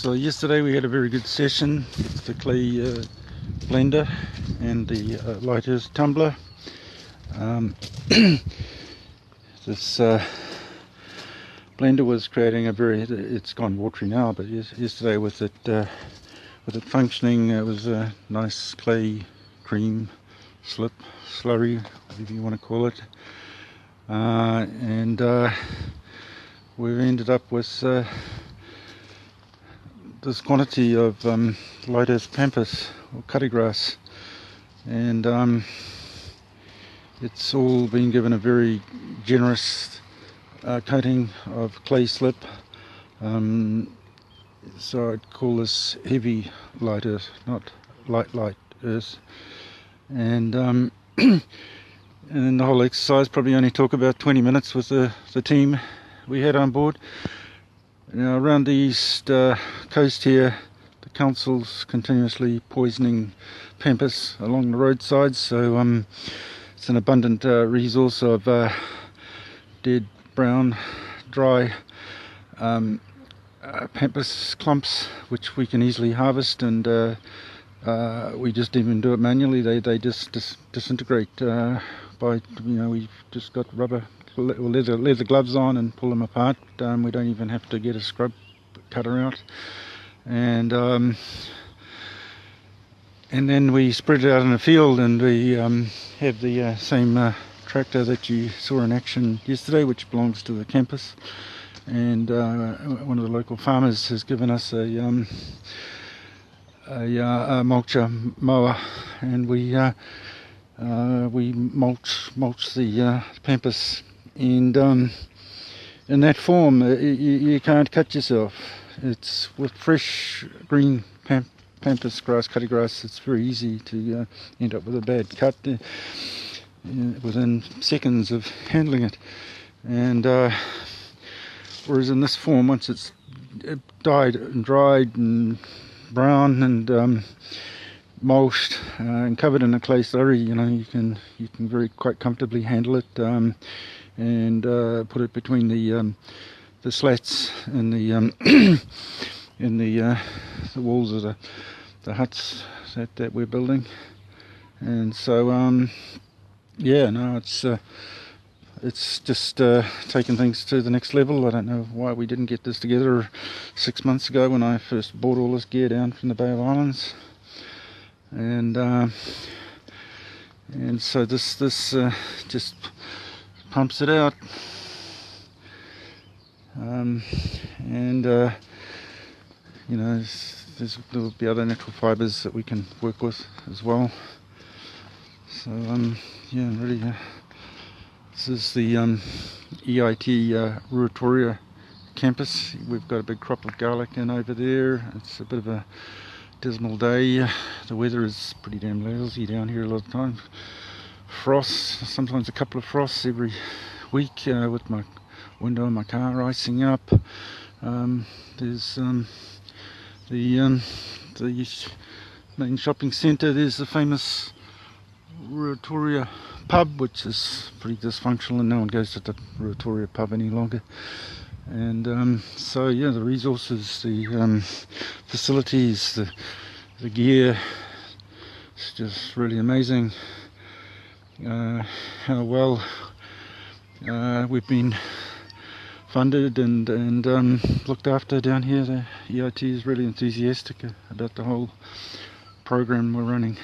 So yesterday we had a very good session with the clay blender and the lighters tumbler. This blender was creating a very, it's gone watery now, but yesterday with it functioning, it was a nice clay cream slip, slurry, whatever you want to call it. And we've ended up with this quantity of lighters Pampas or cutty grass, and it's all been given a very generous coating of clay slip. So I'd call this heavy light earth, not light earth. And and then the whole exercise probably only took about 20 minutes with the team we had on board. Now around the east coast here, the council's continuously poisoning Pampas along the roadsides, so it's an abundant resource of dead, brown, dry Pampas clumps, which we can easily harvest, and we just even do it manually. They just disintegrate by, we've just got rubber or leather gloves on and pull them apart. We don't even have to get a scrub cutter out, and then we spread it out in the field, and we have the same tractor that you saw in action yesterday, which belongs to the campus, and one of the local farmers has given us a mulcher mower, and we mulch the Pampas, and in that form you can't cut yourself. It's with fresh green Pampas grass, cutty grass, it's very easy to end up with a bad cut within seconds of handling it. And whereas in this form, once it's dyed and dried and brown and mulched and covered in a clay slurry, you can very quite comfortably handle it, and put it between the slats in the in the walls of the huts that we're building. And so it's just taken things to the next level. I don't know why we didn't get this together 6 months ago when I first bought all this gear down from the Bay of Islands. And so this just pumps it out, there'll be other natural fibres that we can work with as well. So really, this is the EIT Ruatoria campus. We've got a big crop of garlic in over there. It's a bit of a dismal day. The weather is pretty damn lousy down here a lot of the time. Frosts, sometimes a couple of frosts every week, with my window in my car icing up. There's the main shopping centre. There's the famous Ruatoria pub, which is pretty dysfunctional, and no one goes to the Ruatoria pub any longer. And so the resources, the facilities, the gear, it's just really amazing how well we've been funded and looked after down here. The EIT is really enthusiastic about the whole program we're running.